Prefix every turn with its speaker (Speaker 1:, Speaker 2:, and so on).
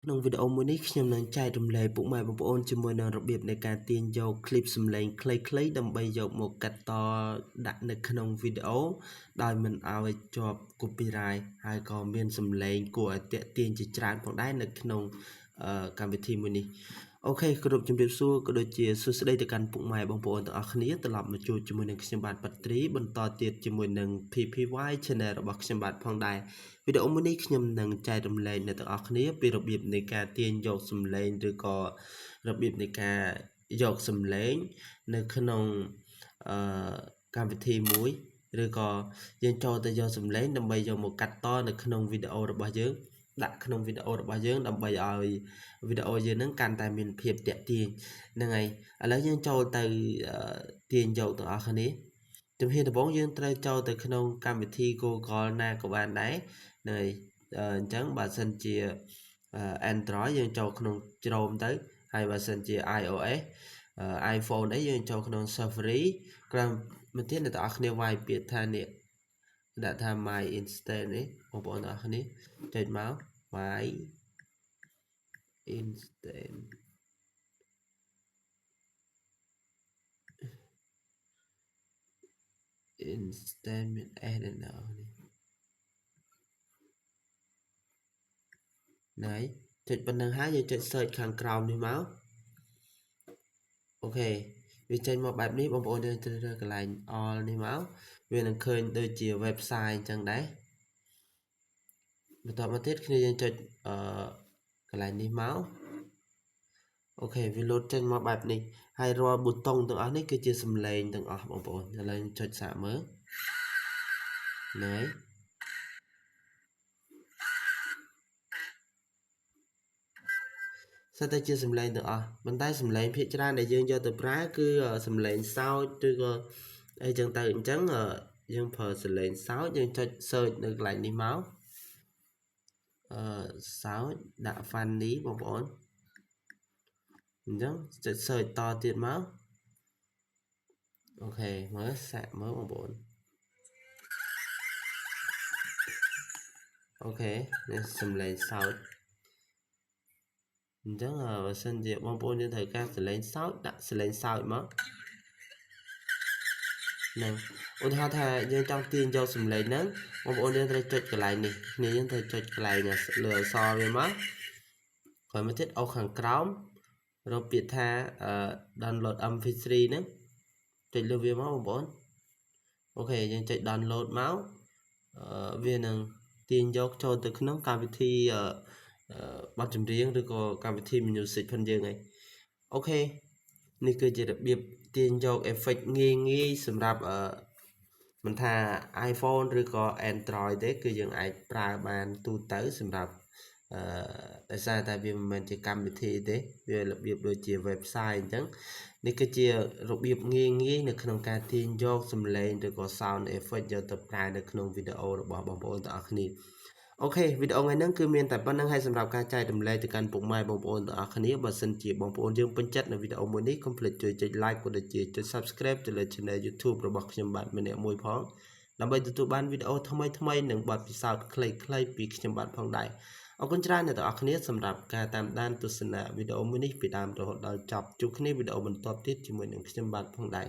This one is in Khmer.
Speaker 1: ក្នុងវីដេអូមួយនេះខ្ញុំនឹងចែករំលែកពុកម៉ែបងប្អូនជាមួយនឹងរបៀបនៃការទាញយក clip សំឡេងខ្លីៗដើម្បីយកមកកាត់តដាក់នៅក្នុងវីដេអូដោយមិនឲ្យជាប់ copyright ហើយក៏មានសំឡេងគួរឲ្យទាក់ទាញជាច្រើនផងដែរនៅក្នុងកម្មវិធីមួយនេះអូខេគោរពជំរាបសួរក៏ដូចជាសួស្តីទៅកាន់ពុកម៉ែបងប្អូនទាំងអស់គ្នាត្រឡប់មកជួបជាមួយនឹងខ្ញុំបាទប៉ាត្រីបន្តទៀតជាមួយនឹង PPY Channel របស់ខ្ញុំបាទផងដែរវីដេអូមួយនេះខ្ញុំនឹងចែករំលែកអ្នកទាំងអស់គ្នាពីរបៀបនៃការទាញយកសំឡេងឬក៏របៀបនៃការយកសំឡេងនៅក្នុងកម្មវិធីមួយឬក៏យើងចូលទៅយកសំឡេងដើម្បីយកមកកាត់តនៅក្នុងវីដេអូរបស់យើងដាក់ក្នុងវីដេអូរបស់យើងដើម្បីឲ្យវីដេអូយើងនឹងកាន់តែមានភាពទាក់ទាញហ្នឹងហើយឥឡូវយើងចូលទៅទាញយកទាំងអស់គ្នាជំហានដំបូងយើងត្រូវចូលទៅក្នុងកម្មវិធី Google ណាក៏បានដែរហើយអញ្ចឹងបើសិនជា Android យើងចូលក្នុង Chrome ទៅហើយបើសិនជា iOS iPhone អីយើងចូលក្នុង Safari ក្រោមមកទៀតអ្នកទាំងអស់គ្នាវាយពាក្យថានេះដាក់ថា My Instant នេះបងប្អូនទាំងអស់គ្នាចុចមក My Instant Instant មាន S នៅណានេះណៃចុចប៉ុណ្្នឹងហើយយើងចុច search ខាងក្រោមនេះមកអូខេវាចេញមកបែបនេះបងប្អូនយើងត្រូវរើសកន្លែង all នេះមកវានឹងឃើញដូចជា website អញ្ចឹងដែរបន្តមកទៀតគ្នាយើងចុចកន្លែងនេះមកអូខេវាលោតចេញមកបែបនេះហើយរាល់ប៊ូតុងទាំងអស់នេះគឺជាសំឡេងទាំងអស់បងប្អូនឥឡូវចុចសាកមើលណែសិតតែជាសំឡេងទាំងអស់ប៉ុន្តែសំឡេងភាគច្រើនដែលយើងយកទៅប្រើគឺសំឡេងសោចឬក៏អីចឹងទៅអញ្ចឹងយើងប្រើសំឡេងសោចយើងចុច search នៅកន្លែងនេះមកសោចដាក់ funny បងប្អូនអញ្ចឹងចុច search តទៀតមកអូខេមើលសាក់មើលបងប្អូនអូខេនេះសំឡេងសោចអញ្ចឹងបើសិនជាបងប្អូនយើងត្រូវការសំឡេងសោចដាក់សំឡេងសោចមកហ្នឹងឧទាហរណ៍ថាយើងចង់ទាញយកសំឡេងហ្នឹងបងប្អូនយើងត្រូវចុចកន្លែងនេះគ្នាយើងត្រូវចុចកន្លែងលើអក្សរវាមកក្រោយមកទៀតអូខាងក្រោមរកពាក្យថា download mp3 ហ្នឹងចុចលើវាមកបងប្អូនអូខេយើងចុច download មកវានឹងទាញយកចូលទៅក្នុងកម្មវិធីបទចម្រៀងឬក៏កម្មវិធី music ផងយើងឯងអូខេនេះគឺជារបៀបទាញយក effect ងាយសម្រាប់មិនថា iPhone ឬក៏ Android ទេគឺយើងអាចប្រើបានទូទៅសម្រាប់ដោយសារតែវាមិនមែនជាកម្មវិធីទេវារបៀបដូចជា website អញ្ចឹងនេះគឺជារបៀបងាយនៅក្នុងការទាញយកសំឡេងឬក៏ sound effect យកទៅប្រើនៅក្នុងវីដេអូរបស់បងប្អូនទាំងអស់គ្នាអូខេវីដេអូថ្ងៃហ្នឹងគឺមានតែប៉ុណ្្នឹងហើយសម្រាប់ការចែករំលែកទៅកាន់ពុកម៉ែបងប្អូនទាំងអស់គ្នាបើសិនជាបងប្អូនយើងពេញចិត្តនៅវីដេអូមួយនេះកុំភ្លេចជួយចុច like ក៏ដូចជាចុច subscribe ទៅលើ channel YouTube របស់ខ្ញុំបាទម្នាក់មួយផងដើម្បីទទួលបានវីដេអូថ្មីនិងបទពិសោធន៍ខ្លីៗពីខ្ញុំបាទផងដែរអរគុណច្រើនអ្នកទាំងអស់គ្នាសម្រាប់ការតាមដានទស្សនាវីដេអូមួយនេះពីដើមរហូតដល់ចប់ជួបគ្នាវីដេអូបន្ទាប់ទៀតជាមួយនឹងខ្ញុំបាទផងដែរ